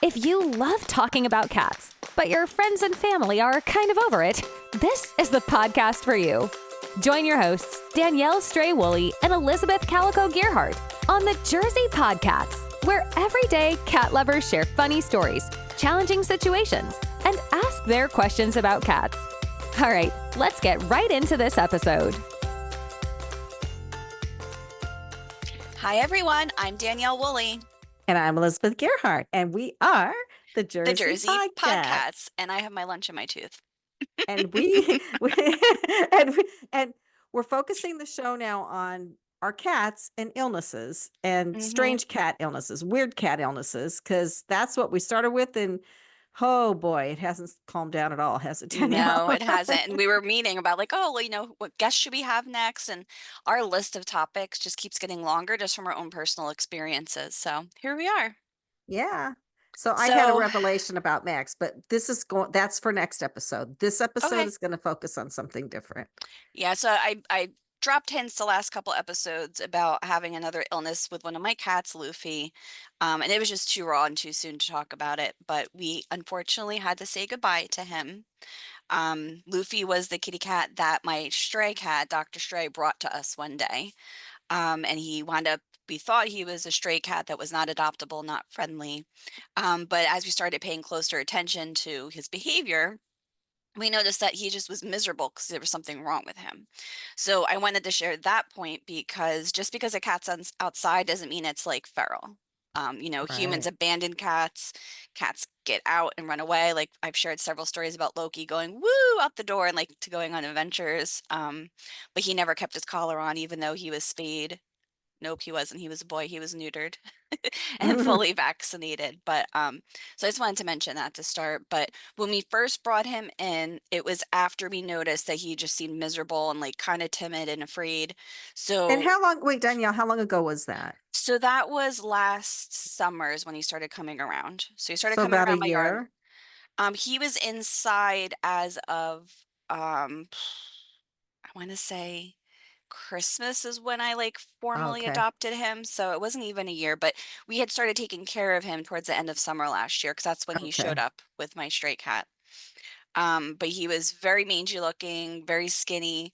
If you love talking about cats, but your friends and family are kind of over it, this is the podcast for you. Join your hosts, Danielle Stray Woolley and Elizabeth Calico Gearhart, on the Jersey Podcasts, where everyday cat lovers share funny stories, challenging situations, and ask their questions about cats. All right, let's get right into this episode. Hi, everyone. I'm Danielle Woolley. And I'm Elizabeth Gearhart, and we are the Jersey Podcasts. And I have my lunch in my tooth. And and we're focusing the show now on our cats and illnesses and strange cat illnesses, weird cat illnesses, because that's what we started with. And oh boy, it hasn't calmed down at all, has it, Danielle? No, it hasn't. And we were meeting about what guests should we have next? And our list of topics just keeps getting longer just from our own personal experiences. So here we are. Yeah. So I had a revelation about Max, but that's for next episode. This episode is going to focus on something different. Yeah. So I dropped hints the last couple episodes about having another illness with one of my cats, Luffy. And it was just too raw and too soon to talk about it. But we unfortunately had to say goodbye to him. Luffy was the kitty cat that my stray cat, Dr. Stray, brought to us one day. And we thought he was a stray cat that was not adoptable, not friendly. But as we started paying closer attention to his behavior, we noticed that he just was miserable because there was something wrong with him. So I wanted to share that point because just because a cat's outside doesn't mean it's like feral. Humans abandon cats. Cats get out and run away. Like I've shared several stories about Loki going woo out the door and like to going on adventures. But he never kept his collar on, even though he was spayed. Nope, he wasn't. He was a boy. He was neutered and fully vaccinated. But so I just wanted to mention that to start. But when we first brought him in, it was after we noticed that he just seemed miserable and like kind of timid and afraid. And Danielle, how long ago was that? So that was last summer's when he started coming around. So he started coming about around a my year? yard. He was inside as of I want to say Christmas is when I like formally adopted him. So it wasn't even a year, but we had started taking care of him towards the end of summer last year because that's when he showed up with my stray cat. But he was very mangy looking, very skinny.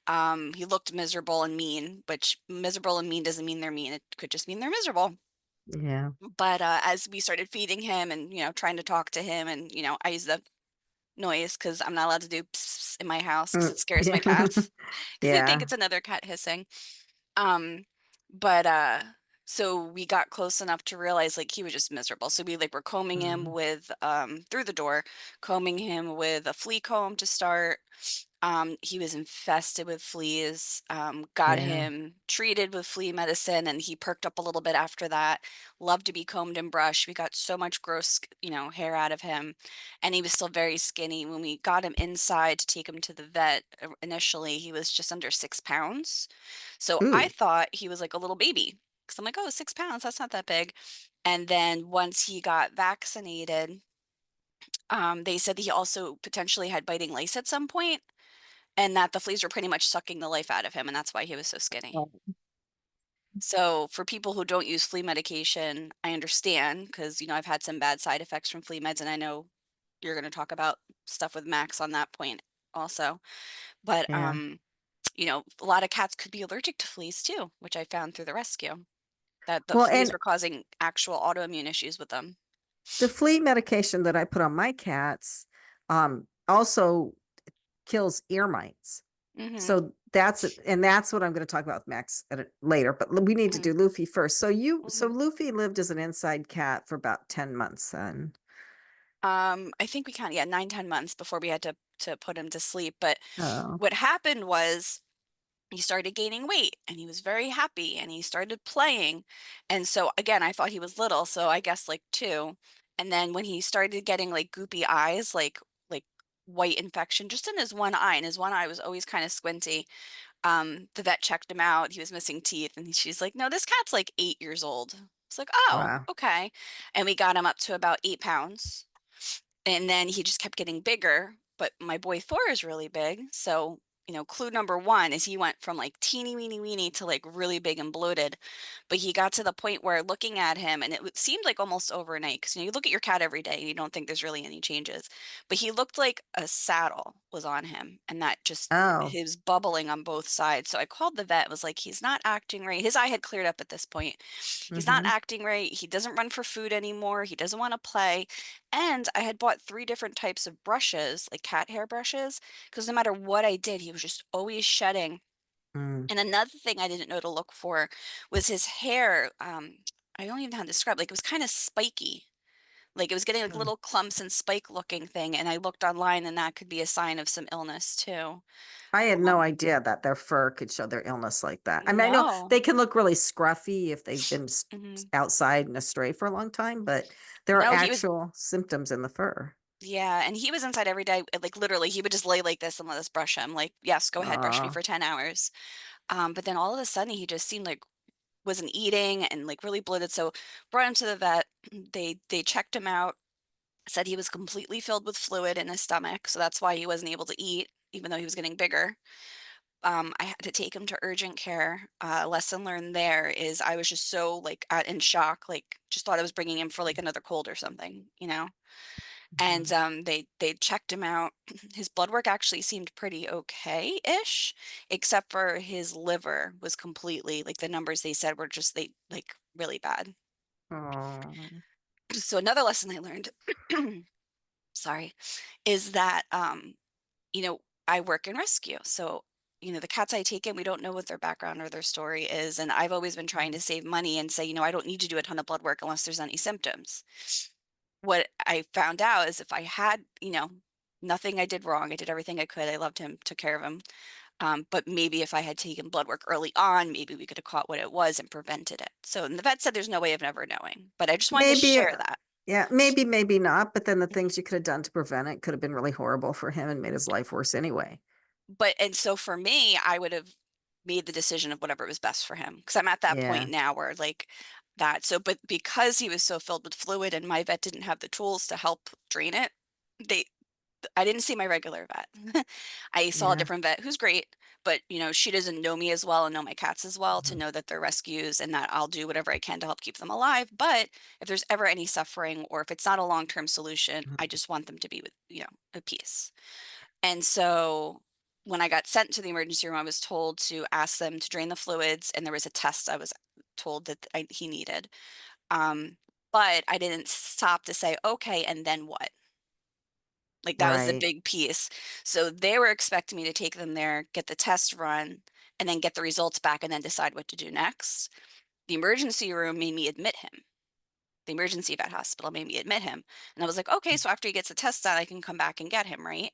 He looked miserable and mean, which miserable and mean doesn't mean they're mean. It could just mean they're miserable. Yeah. But as we started feeding him and, trying to talk to him and, I use the noise because I'm not allowed to do pss in my house because it scares my cats because they think it's another cat hissing. So we got close enough to realize like he was just miserable. So we were combing him with through the door, combing him with a flea comb to start. He was infested with fleas, got him treated with flea medicine, and he perked up a little bit after that. Loved to be combed and brushed. We got so much gross, hair out of him, and he was still very skinny. When we got him inside to take him to the vet, initially, he was just under 6 pounds. So I thought he was like a little baby because I'm like, oh, 6 pounds, that's not that big. And then once he got vaccinated, they said that he also potentially had biting lice at some point and that the fleas were pretty much sucking the life out of him, and that's why he was so skinny. So for people who don't use flea medication, I understand because, I've had some bad side effects from flea meds, and I know you're going to talk about stuff with Max on that point also. But, a lot of cats could be allergic to fleas too, which I found through the rescue, that the fleas were causing actual autoimmune issues with them. The flea medication that I put on my cats also kills ear mites. So that's what I'm going to talk about with Max later, but we need to do Luffy first. So Luffy lived as an inside cat for about 10 months then. I think we 9-10 months before we had to put him to sleep. But what happened was he started gaining weight and he was very happy and he started playing. And so again, I thought he was little, so I guess like 2. And then when he started getting like goopy eyes, like white infection just in his one eye, and his one eye was always kind of squinty. The vet checked him out. He was missing teeth, and she's like, "No, this cat's like 8 years old." It's like, "Oh, okay." And we got him up to about 8 pounds, and then he just kept getting bigger. But my boy Thor is really big, so clue number one is he went from like teeny weeny weeny to like really big and bloated. But he got to the point where looking at him, and seemed like almost overnight, because you look at your cat every day and you don't think there's really any changes. But he looked like a saddle was on him, and that just Oh. his bubbling on both sides. So I called the vet, was like, he's not acting right. His eye had cleared up at this point. He's not Mm-hmm. acting right. He doesn't run for food anymore. He doesn't want to play. And I had bought 3 different types of brushes, like cat hair brushes, because no matter what I did, he was just always shedding. Mm. And another thing I didn't know to look for was his hair. I don't even know how to describe, like, it was kind of spiky. Like, it was getting like Mm. little clumps and spike looking thing. And I looked online, and that could be a sign of some illness too. I had no Um, idea that their fur could show their illness like that. I mean, I know no. they can look really scruffy if they've been Mhm. outside and astray for a long time, but there are No, he was. actual symptoms in the fur. Yeah, and he was inside every day, like, literally, he would just lay like this and let us brush him, like, "Yes, go ahead, brush me Uh, for 10 hours." But then all of a sudden, he just seemed like wasn't eating and, like, really bloated, so brought him to the vet. They checked him out, said he was completely filled with fluid in his stomach, so that's why he wasn't able to eat, even though he was getting bigger. I had to take him to urgent care. Lesson learned there is I was just so, like, in shock, like, just thought I was bringing him for, like, another cold or something, you know? And, mhm. they checked him out. His blood work actually seemed pretty okay-ish, except for his liver was completely, like, the numbers they said were just like, really bad. Oh, So another lesson I learned, sorry, is that, you know, I work in rescue. So, the cats I take in, we don't know what their background or their story is, and I've always been trying to save money and say, I don't need to do a ton of blood work unless there's any symptoms. What I found out is if I had, nothing I did wrong, I did everything I could. I loved him, took care of him. But maybe if I had taken blood work early on, maybe we could have caught what it was and prevented it. So, and the vet said there's no way of never knowing. But I just wanted to maybe, share that. yeah, maybe not. But then the Mhm. things you could have done to prevent it could have been really horrible for him and made his life worse anyway. And so for me, I would have made the decision of whatever was best for him, because I'm at that Yeah, point now where, like, that. So, but because he was so filled with fluid and my vet didn't have the tools to help drain it, they I didn't see my regular vet. I saw a yeah. different vet who's great, but she doesn't know me as well and know my cats as well to Mhm. know that they're rescues and that I'll do whatever I can to help keep them alive. But if there's ever any suffering or if it's not a long-term solution, I just want them to be with, at peace. And so when I got sent to the emergency room, I was told to ask them to drain the fluids, and there was a test I was told that he needed. Um, but I didn't stop to say, okay, and then what? Like, that was the Right. big piece. So they were expecting me to take them there, get the test run, and then get the results back and then decide what to do next. The emergency room made me admit him. The emergency vet hospital made me admit him. And I was like, okay, so after he gets the test done, I can come back and get him, right?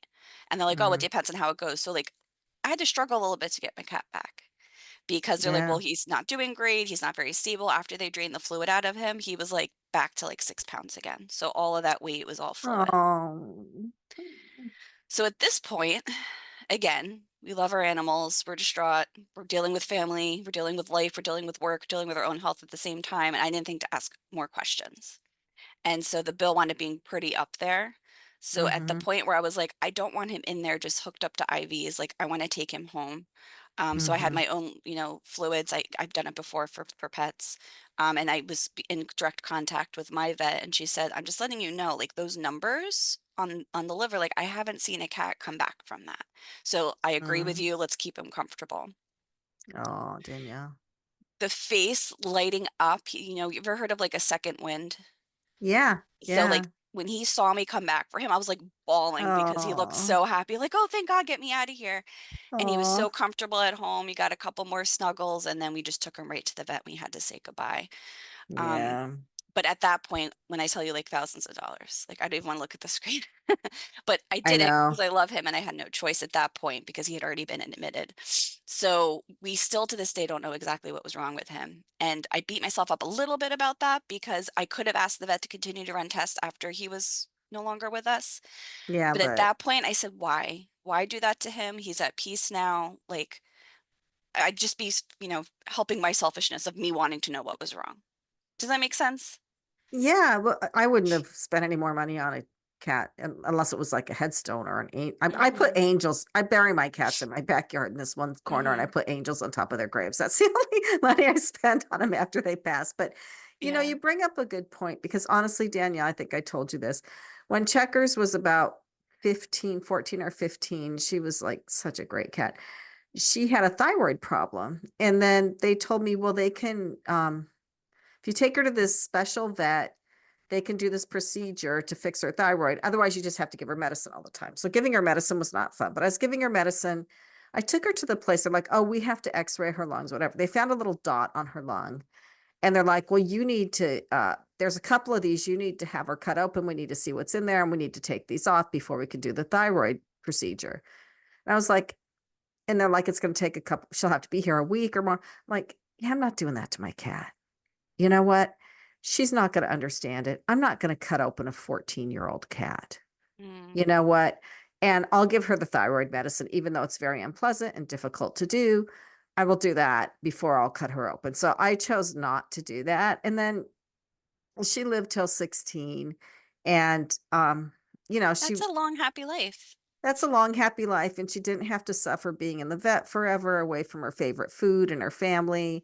And they're like, oh, it Mm, depends on how it goes. So, like, I had to struggle a little bit to get my cat back because they're like, well, yeah. he's not doing great. He's not very stable. After they drained the fluid out of him, he was like back to like 6 pounds again. So all of that weight was all fluid. Oh, So at this point, again, we love our animals. We're distraught. We're dealing with family. We're dealing with life. We're dealing with work, dealing with our own health at the same time. And I didn't think to ask more questions. And so the bill wound up being pretty up there. So at the mm-hmm, point where I was like, I don't want him in there just hooked up to IVs. Like, I want to take him home. So I had mm-hmm. my own, fluids. I've done it before for pets. And I was in direct contact with my vet, and she said, "I'm just letting you know, like, those numbers on the liver, like, I haven't seen a cat come back from that. So I agree with Mm. you. Let's keep him comfortable." Oh, Danielle. The face lighting up, you ever heard of like a second wind? Yeah, So, yeah. like, when he saw me come back for him, I was, like, bawling because he looked Oh, so happy, like, "Oh, thank God, get me out of here." And he was oh, so comfortable at home. He got a couple more snuggles, and then we just took him right to the vet. We had to say goodbye. Um, yeah, but at that point, when I tell you, like, thousands of dollars, like, I didn't even wanna look at the screen. But I I did it know. because I love him, and I had no choice at that point because he had already been admitted. So, we still to this day don't know exactly what was wrong with him, and I beat myself up a little bit about that because I could have asked the vet to continue to run tests after he was no longer with us. Yeah, But at but that point, I said, "Why? Why do that to him? He's at peace now." Like, I'd just be, helping my selfishness of me wanting to know what was wrong. Does that make sense? yeah, well, I wouldn't have spent any more money on it cat, unless it was like a headstone or I put angels. I bury my cats in my backyard in this one corner, and I put angels on top of their graves. That's the only money I spend on them after they pass. But you bring up a good point, because honestly, Danielle, I think I told you this. When Checkers was about 14 or 15, she was like such a great cat. She had a thyroid problem. And then they told me, well, they can, if you take her to this special vet, they can do this procedure to fix her thyroid. Otherwise, you just have to give her medicine all the time. So giving her medicine was not fun. But I was giving her medicine. I took her to the place. I'm like, oh, we have to x-ray her lungs, whatever. They found a little dot on her lung. And they're like, well, you need to, there's a couple of these, you need to have her cut open. We need to see what's in there. And we need to take these off before we can do the thyroid procedure. And I was like, and they're like, it's going to take a couple, she'll have to be here a week or more. I'm like, yeah, I'm not doing that to my cat. You know what? She's not going to understand it. I'm not going to cut open a 14-year-old cat. You know what? And I'll give her the thyroid medicine, even though it's very unpleasant and difficult to do. I will do that before I'll cut her open. So I chose not to do that. And then she lived till 16. And, That's a long, happy life. That's a long, happy life. And she didn't have to suffer being in the vet forever, away from her favorite food and her family,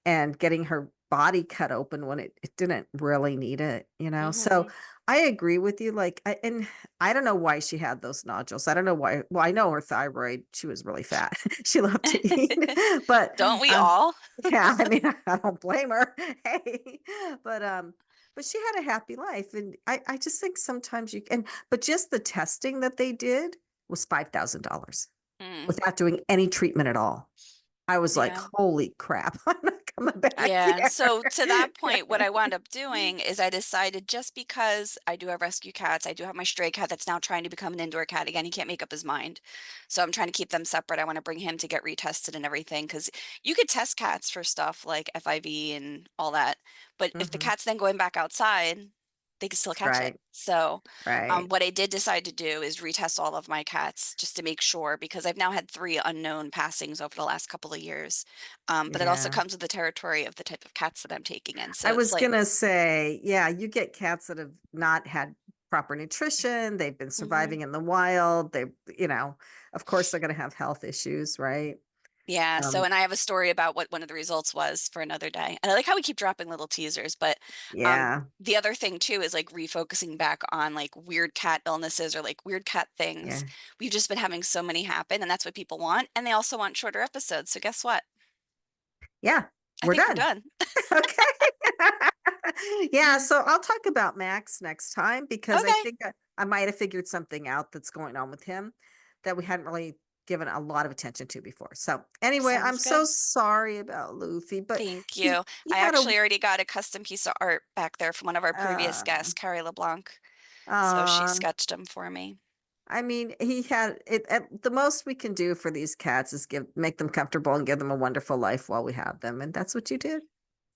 and getting her body cut open when it didn't really need it, So I agree with you. Like, I don't know why she had those nodules. I don't know why. Well, I know her thyroid, she was really fat. She loved to eat, but don't we all? Yeah. I mean, I don't blame her. Hey, but she had a happy life. And I just think sometimes but just the testing that they did was $5,000 without doing any treatment at all. I was like, holy crap, I'm not coming back here. So to that point, what I wound up doing is I decided, just because I do have rescue cats, I do have my stray cat that's now trying to become an indoor cat again. He can't make up his mind. So I'm trying to keep them separate. I want to bring him to get retested and everything, because you could test cats for stuff like FIV and all that. But if the cat's then going back outside, they can still catch it. So what I did decide to do is retest all of my cats just to make sure, because I've now had 3 unknown passings over the last couple of years. But it also comes with the territory of the type of cats that I'm taking in. So I was going to say, you get cats that have not had proper nutrition. They've been surviving in the wild. They, of course they're going to have health issues, right? Yeah. So, and I have a story about what one of the results was for another day. And I like how we keep dropping little teasers, but the other thing too is like refocusing back on like weird cat illnesses or like weird cat things. We've just been having so many happen, and that's what people want. And they also want shorter episodes. So guess what? Yeah, we're done. Okay. So I'll talk about Max next time, because I think I might have figured something out that's going on with him that we hadn't really given a lot of attention to before. So anyway, I'm so sorry about Luffy, but thank you. I actually already got a custom piece of art back there from one of our previous guests, Carrie LeBlanc. So she sketched him for me. I mean, he had it. The most we can do for these cats is make them comfortable and give them a wonderful life while we have them. And that's what you did.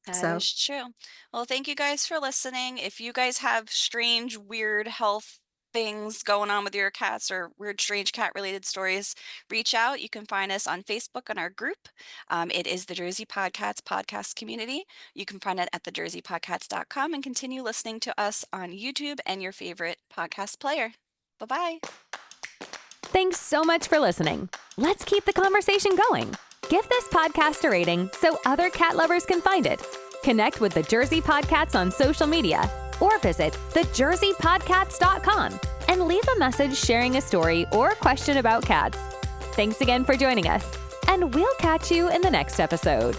That is true. Well, thank you guys for listening. If you guys have strange, weird health things going on with your cats or weird, strange cat related stories, reach out. You can find us on Facebook on our group. It is the Jersey Podcats podcast community. You can find it at thejerseypodcats.com and continue listening to us on YouTube and your favorite podcast player. Bye-bye. Thanks so much for listening. Let's keep the conversation going. Give this podcast a rating so other cat lovers can find it. Connect with the Jersey Podcats on social media, or visit thejerseypodcats.com and leave a message sharing a story or question about cats. Thanks again for joining us, and we'll catch you in the next episode.